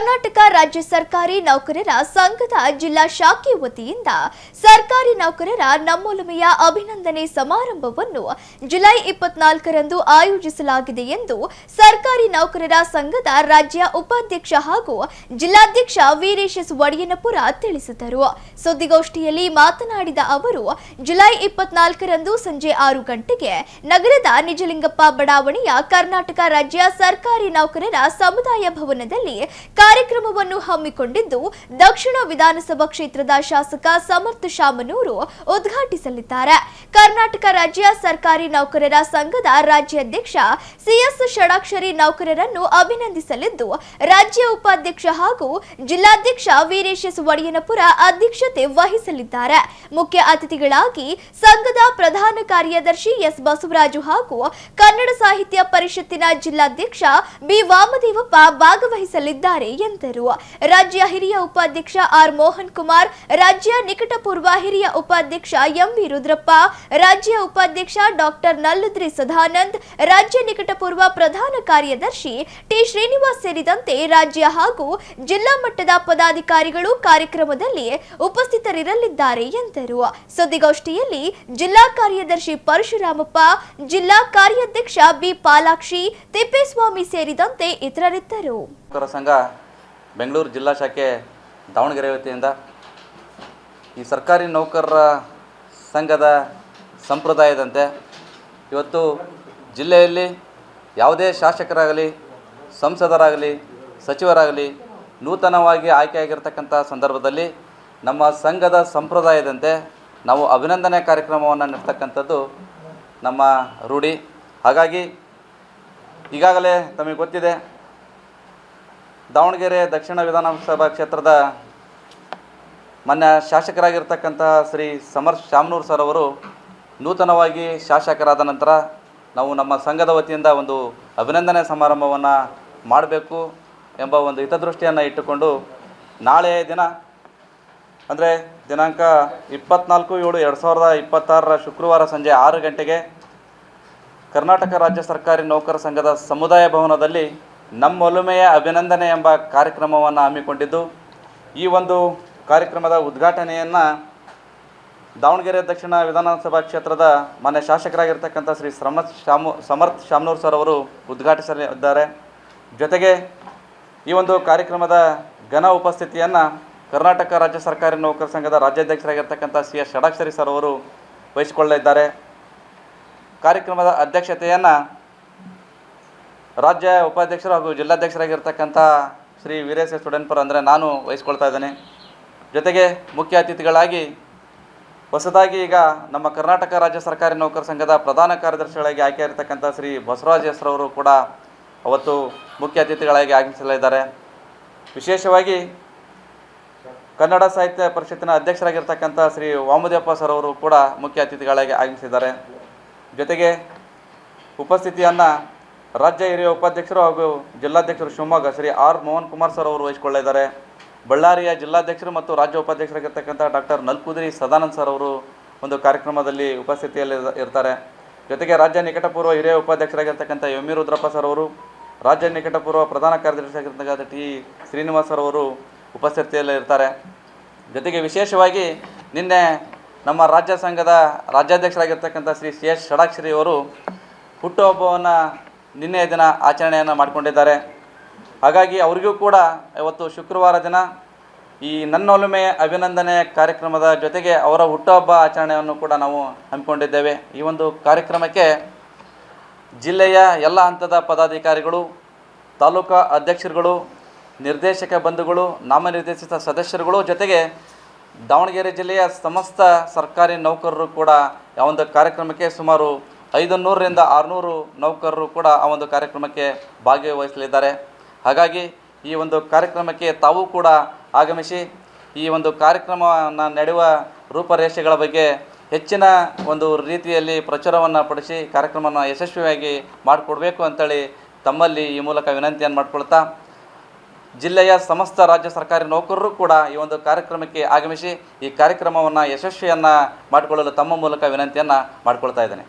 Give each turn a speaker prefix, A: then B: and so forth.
A: ಕರ್ನಾಟಕ ರಾಜ್ಯ ಸರ್ಕಾರಿ ನೌಕರರ ಸಂಘದ ಜಿಲ್ಲಾ ಶಾಖೆ ವತಿಯಿಂದ ಸರ್ಕಾರಿ ನೌಕರರ ನಮ್ಮೊಲುಮೆಯ ಅಭಿನಂದನೆ ಸಮಾರಂಭವನ್ನು ಜುಲೈ 24ರಂದು ಆಯೋಜಿಸಲಾಗಿದೆ ಎಂದು ಸರ್ಕಾರಿ ನೌಕರರ ಸಂಘದ ರಾಜ್ಯ ಉಪಾಧ್ಯಕ್ಷ ಹಾಗೂ ಜಿಲ್ಲಾಧ್ಯಕ್ಷ ವೀರೇಶ್ ಒಡೆಯನಪುರ ತಿಳಿಸಿದರು. ಸುದ್ದಿಗೋಷ್ಠಿಯಲ್ಲಿ ಮಾತನಾಡಿದ ಅವರು ಜುಲೈ 24ರಂದು ಸಂಜೆ 6 ಗಂಟೆಗೆ ನಗರದ ನಿಜಲಿಂಗಪ್ಪ ಬಡಾವಣೆಯ ಕರ್ನಾಟಕ ರಾಜ್ಯ ಸರ್ಕಾರಿ ನೌಕರರ ಸಮುದಾಯ ಭವನದಲ್ಲಿ ಕಾರ್ಯಕ್ರಮವನ್ನು ಹಮ್ಮಿಕೊಂಡಿದ್ದು ದಕ್ಷಿಣ ವಿಧಾನಸಭಾ ಕ್ಷೇತ್ರದ ಶಾಸಕ ಸಮರ್ಥ ಶಾಮನೂರು ಉದ್ಘಾಟಿಸಲಿದ್ದಾರೆ. ಕರ್ನಾಟಕ ರಾಜ್ಯ ಸರ್ಕಾರಿ ನೌಕರರ ಸಂಘದ ರಾಜ್ಯಾಧ್ಯಕ್ಷ ಸಿಎಸ್ ಷಡಾಕ್ಷರಿ ನೌಕರರನ್ನು ಅಭಿನಂದಿಸಲಿದ್ದು, ರಾಜ್ಯ ಉಪಾಧ್ಯಕ್ಷ ಹಾಗೂ ಜಿಲ್ಲಾಧ್ಯಕ್ಷ ವೀರೇಶ್ ಒಡೆಯನಪುರ ಅಧ್ಯಕ್ಷತೆ ವಹಿಸಲಿದ್ದಾರೆ. ಮುಖ್ಯ ಅತಿಥಿಗಳಾಗಿ ಸಂಘದ ಪ್ರಧಾನ ಕಾರ್ಯದರ್ಶಿ ಎಸ್ ಬಸವರಾಜು ಹಾಗೂ ಕನ್ನಡ ಸಾಹಿತ್ಯ ಪರಿಷತ್ತಿನ ಜಿಲ್ಲಾಧ್ಯಕ್ಷ ಬಿ ವಾಮದೇವಪ್ಪ ಭಾಗವಹಿಸಲಿದ್ದಾರೆ ಎಂದರು. ರಾಜ್ಯ ಹಿರಿಯ ಉಪಾಧ್ಯಕ್ಷ ಆರ್ ಮೋಹನ್ ಕುಮಾರ್, ರಾಜ್ಯ ನಿಕಟಪೂರ್ವ ಹಿರಿಯ ಉಪಾಧ್ಯಕ್ಷ ಎಂವಿ ರುದ್ರಪ್ಪ, ರಾಜ್ಯ ಉಪಾಧ್ಯಕ್ಷ ಡಾಕ್ಟರ್ ನಲ್ಲುದ್ರಿ ಸದಾನಂದ್, ರಾಜ್ಯ ನಿಕಟಪೂರ್ವ ಪ್ರಧಾನ ಕಾರ್ಯದರ್ಶಿ ಟಿ ಶ್ರೀನಿವಾಸ್ ಸೇರಿದಂತೆ ರಾಜ್ಯ ಹಾಗೂ ಜಿಲ್ಲಾ ಮಟ್ಟದ ಪದಾಧಿಕಾರಿಗಳು ಕಾರ್ಯಕ್ರಮದಲ್ಲಿ ಉಪಸ್ಥಿತರಿರಲಿದ್ದಾರೆ ಎಂದರು. ಸುದ್ದಿಗೋಷ್ಠಿಯಲ್ಲಿ ಜಿಲ್ಲಾ ಕಾರ್ಯದರ್ಶಿ ಪರಶುರಾಮಪ್ಪ, ಜಿಲ್ಲಾ ಕಾರ್ಯಾಧ್ಯಕ್ಷ ಬಿ ಪಾಲಾಕ್ಷಿ, ತಿಪ್ಪೇಸ್ವಾಮಿ ಸೇರಿದಂತೆ ಇತರರಿದ್ದರು.
B: ಸಂಘ ಬೆಂಗಳೂರು ಜಿಲ್ಲಾ ಶಾಖೆ ದಾವಣಗೆರೆ ವತಿಯಿಂದ ಈ ಸರ್ಕಾರಿ ನೌಕರರ ಸಂಘದ ಸಂಪ್ರದಾಯದಂತೆ ಇವತ್ತು ಜಿಲ್ಲೆಯಲ್ಲಿ ಯಾವುದೇ ಶಾಸಕರಾಗಲಿ, ಸಂಸದರಾಗಲಿ, ಸಚಿವರಾಗಲಿ ನೂತನವಾಗಿ ಆಯ್ಕೆಯಾಗಿರ್ತಕ್ಕಂಥ ಸಂದರ್ಭದಲ್ಲಿ ನಮ್ಮ ಸಂಘದ ಸಂಪ್ರದಾಯದಂತೆ ನಾವು ಅಭಿನಂದನೆ ಕಾರ್ಯಕ್ರಮವನ್ನು ನಡೆಸ್ತಕ್ಕಂಥದ್ದು ನಮ್ಮ ರೂಢಿ. ಹಾಗಾಗಿ ಈಗಾಗಲೇ ತಮಗೆ ಗೊತ್ತಿದೆ, ದಾವಣಗೆರೆ ದಕ್ಷಿಣ ವಿಧಾನಸಭಾ ಕ್ಷೇತ್ರದ ಮಾನ್ಯ ಶಾಸಕರಾಗಿರ್ತಕ್ಕಂಥ ಶ್ರೀ ಸಮರ್ಥ ಶಾಮನೂರು ಸರ್ ಅವರು ನೂತನವಾಗಿ ಶಾಸಕರಾದ ನಂತರ ನಾವು ನಮ್ಮ ಸಂಘದ ವತಿಯಿಂದ ಒಂದು ಅಭಿನಂದನೆ ಸಮಾರಂಭವನ್ನು ಮಾಡಬೇಕು ಎಂಬ ಒಂದು ಹಿತದೃಷ್ಟಿಯನ್ನು ಇಟ್ಟುಕೊಂಡು ನಾಳೆ ದಿನ ಅಂದರೆ ದಿನಾಂಕ 24/7/2026 ಶುಕ್ರವಾರ ಸಂಜೆ 6 ಗಂಟೆಗೆ ಕರ್ನಾಟಕ ರಾಜ್ಯ ಸರ್ಕಾರಿ ನೌಕರ ಸಂಘದ ಸಮುದಾಯ ಭವನದಲ್ಲಿ ನಮ್ಮೊಲುಮೆಯ ಅಭಿನಂದನೆ ಎಂಬ ಕಾರ್ಯಕ್ರಮವನ್ನು ಹಮ್ಮಿಕೊಂಡಿದ್ದು, ಈ ಒಂದು ಕಾರ್ಯಕ್ರಮದ ಉದ್ಘಾಟನೆಯನ್ನು ದಾವಣಗೆರೆ ದಕ್ಷಿಣ ವಿಧಾನಸಭಾ ಕ್ಷೇತ್ರದ ಮಾನ್ಯ ಶಾಸಕರಾಗಿರ್ತಕ್ಕಂಥ ಶ್ರೀ ಸಮರ್ಥ ಶಾಮನೂರು ಸರ್ ಅವರು ಉದ್ಘಾಟಿಸಲಿದ್ದಾರೆ. ಜೊತೆಗೆ ಈ ಒಂದು ಕಾರ್ಯಕ್ರಮದ ಘನ ಉಪಸ್ಥಿತಿಯನ್ನು ಕರ್ನಾಟಕ ರಾಜ್ಯ ಸರ್ಕಾರಿ ನೌಕರ ಸಂಘದ ರಾಜ್ಯಾಧ್ಯಕ್ಷರಾಗಿರ್ತಕ್ಕಂಥ ಸಿ ಎಸ್ ಷಡಾಕ್ಷರಿ ಸರ್ ಅವರು ವಹಿಸಿಕೊಳ್ಳಲಿದ್ದಾರೆ. ಕಾರ್ಯಕ್ರಮದ ಅಧ್ಯಕ್ಷತೆಯನ್ನು ರಾಜ್ಯ ಉಪಾಧ್ಯಕ್ಷರು ಹಾಗೂ ಜಿಲ್ಲಾಧ್ಯಕ್ಷರಾಗಿರ್ತಕ್ಕಂಥ ಶ್ರೀ ವೀರೇಶ್ ಒಡೆಯನಪುರ ಅಂದರೆ ನಾನು ವಹಿಸ್ಕೊಳ್ತಾ ಇದ್ದೇನೆ. ಜೊತೆಗೆ ಮುಖ್ಯ ಅತಿಥಿಗಳಾಗಿ ಹೊಸದಾಗಿ ಈಗ ನಮ್ಮ ಕರ್ನಾಟಕ ರಾಜ್ಯ ಸರ್ಕಾರಿ ನೌಕರ ಸಂಘದ ಪ್ರಧಾನ ಕಾರ್ಯದರ್ಶಿಗಳಾಗಿ ಆಯ್ಕೆಯಾಗಿರ್ತಕ್ಕಂಥ ಶ್ರೀ ಬಸವರಾಜ್ ಹೆಸರವರು ಕೂಡ ಅವತ್ತು ಮುಖ್ಯ ಅತಿಥಿಗಳಾಗಿ ಆಗಮಿಸಲಿದ್ದಾರೆ. ವಿಶೇಷವಾಗಿ ಕನ್ನಡ ಸಾಹಿತ್ಯ ಪರಿಷತ್ತಿನ ಅಧ್ಯಕ್ಷರಾಗಿರ್ತಕ್ಕಂಥ ಶ್ರೀ ವಾಮದೇವಪ್ಪ ಸರ್ ಅವರು ಕೂಡ ಮುಖ್ಯ ಅತಿಥಿಗಳಾಗಿ ಆಗಮಿಸಿದ್ದಾರೆ. ಜೊತೆಗೆ ಉಪಸ್ಥಿತಿಯನ್ನು ರಾಜ್ಯ ಹಿರಿಯ ಉಪಾಧ್ಯಕ್ಷರು ಹಾಗೂ ಜಿಲ್ಲಾಧ್ಯಕ್ಷರು ಶಿವಮೊಗ್ಗ ಶ್ರೀ ಆರ್ ಮೋಹನ್ ಕುಮಾರ್ ಸರ್ ಅವರು ವಹಿಸಿಕೊಳ್ಳಿದ್ದಾರೆ. ಬಳ್ಳಾರಿಯ ಜಿಲ್ಲಾಧ್ಯಕ್ಷರು ಮತ್ತು ರಾಜ್ಯ ಉಪಾಧ್ಯಕ್ಷರಾಗಿರ್ತಕ್ಕಂಥ ಡಾಕ್ಟರ್ ನಲ್ಲುದ್ರಿ ಸದಾನಂದ್ ಸರ್ ಅವರು ಒಂದು ಕಾರ್ಯಕ್ರಮದಲ್ಲಿ ಉಪಸ್ಥಿತಿಯಲ್ಲಿ ಇರ್ತಾರೆ. ಜೊತೆಗೆ ರಾಜ್ಯ ನಿಕಟಪೂರ್ವ ಹಿರಿಯ ಉಪಾಧ್ಯಕ್ಷರಾಗಿರ್ತಕ್ಕಂಥ ಎಂ ವಿ ರುದ್ರಪ್ಪ ಸರ್ ಅವರು, ರಾಜ್ಯ ನಿಕಟಪೂರ್ವ ಪ್ರಧಾನ ಕಾರ್ಯದರ್ಶಿಯಾಗಿರ್ತಕ್ಕಂಥ ಟಿ ಶ್ರೀನಿವಾಸ್ ಸರ್ ಅವರು ಉಪಸ್ಥಿತಿಯಲ್ಲಿ ಇರ್ತಾರೆ. ಜೊತೆಗೆ ವಿಶೇಷವಾಗಿ ನಿನ್ನೆ ನಮ್ಮ ರಾಜ್ಯ ಸಂಘದ ರಾಜ್ಯಾಧ್ಯಕ್ಷರಾಗಿರ್ತಕ್ಕಂಥ ಶ್ರೀ ಸಿ ಎಸ್ ಷಡಾಕ್ಷರಿ ಅವರು ಹುಟ್ಟುಹಬ್ಬವನ್ನು ನಿನ್ನೆಯ ದಿನ ಆಚರಣೆಯನ್ನು ಮಾಡಿಕೊಂಡಿದ್ದಾರೆ. ಹಾಗಾಗಿ ಅವರಿಗೂ ಕೂಡ ಇವತ್ತು ಶುಕ್ರವಾರ ದಿನ ಈ ನನ್ನೊಲುಮೆ ಅಭಿನಂದನೆ ಕಾರ್ಯಕ್ರಮದ ಜೊತೆಗೆ ಅವರ ಹುಟ್ಟುಹಬ್ಬ ಆಚರಣೆಯನ್ನು ಕೂಡ ನಾವು ಹಮ್ಮಿಕೊಂಡಿದ್ದೇವೆ. ಈ ಒಂದು ಕಾರ್ಯಕ್ರಮಕ್ಕೆ ಜಿಲ್ಲೆಯ ಎಲ್ಲ ಹಂತದ ಪದಾಧಿಕಾರಿಗಳು, ತಾಲೂಕಾ ಅಧ್ಯಕ್ಷರುಗಳು, ನಿರ್ದೇಶಕ ಬಂಧುಗಳು, ನಾಮನಿರ್ದೇಶಿತ ಸದಸ್ಯರುಗಳು, ಜೊತೆಗೆ ದಾವಣಗೆರೆ ಜಿಲ್ಲೆಯ ಸಮಸ್ತ ಸರ್ಕಾರಿ ನೌಕರರು ಕೂಡ ಆ ಒಂದು ಕಾರ್ಯಕ್ರಮಕ್ಕೆ ಸುಮಾರು 500ರಿಂದ 600 ನೌಕರರು ಕೂಡ ಆ ಒಂದು ಕಾರ್ಯಕ್ರಮಕ್ಕೆ ಭಾಗವಹಿಸಲಿದ್ದಾರೆ. ಹಾಗಾಗಿ ಈ ಒಂದು ಕಾರ್ಯಕ್ರಮಕ್ಕೆ ತಾವು ಕೂಡ ಆಗಮಿಸಿ ಈ ಒಂದು ಕಾರ್ಯಕ್ರಮವನ್ನು ನಡೆಯುವ ರೂಪರೇಷೆಗಳ ಬಗ್ಗೆ ಹೆಚ್ಚಿನ ಒಂದು ರೀತಿಯಲ್ಲಿ ಪ್ರಚಾರವನ್ನು ಪಡಿಸಿ ಕಾರ್ಯಕ್ರಮವನ್ನು ಯಶಸ್ವಿಯಾಗಿ ಮಾಡಿಕೊಡ್ಬೇಕು ಅಂತೇಳಿ ತಮ್ಮಲ್ಲಿ ಈ ಮೂಲಕ ವಿನಂತಿಯನ್ನು ಮಾಡಿಕೊಳ್ತಾ, ಜಿಲ್ಲೆಯ ಸಮಸ್ತ ರಾಜ್ಯ ಸರ್ಕಾರಿ ನೌಕರರು ಕೂಡ ಈ ಒಂದು ಕಾರ್ಯಕ್ರಮಕ್ಕೆ ಆಗಮಿಸಿ ಈ ಕಾರ್ಯಕ್ರಮವನ್ನು ಯಶಸ್ವಿಯನ್ನು ಮಾಡಿಕೊಳ್ಳಲು ತಮ್ಮ ಮೂಲಕ ವಿನಂತಿಯನ್ನು ಮಾಡಿಕೊಳ್ತಾ ಇದ್ದೇನೆ.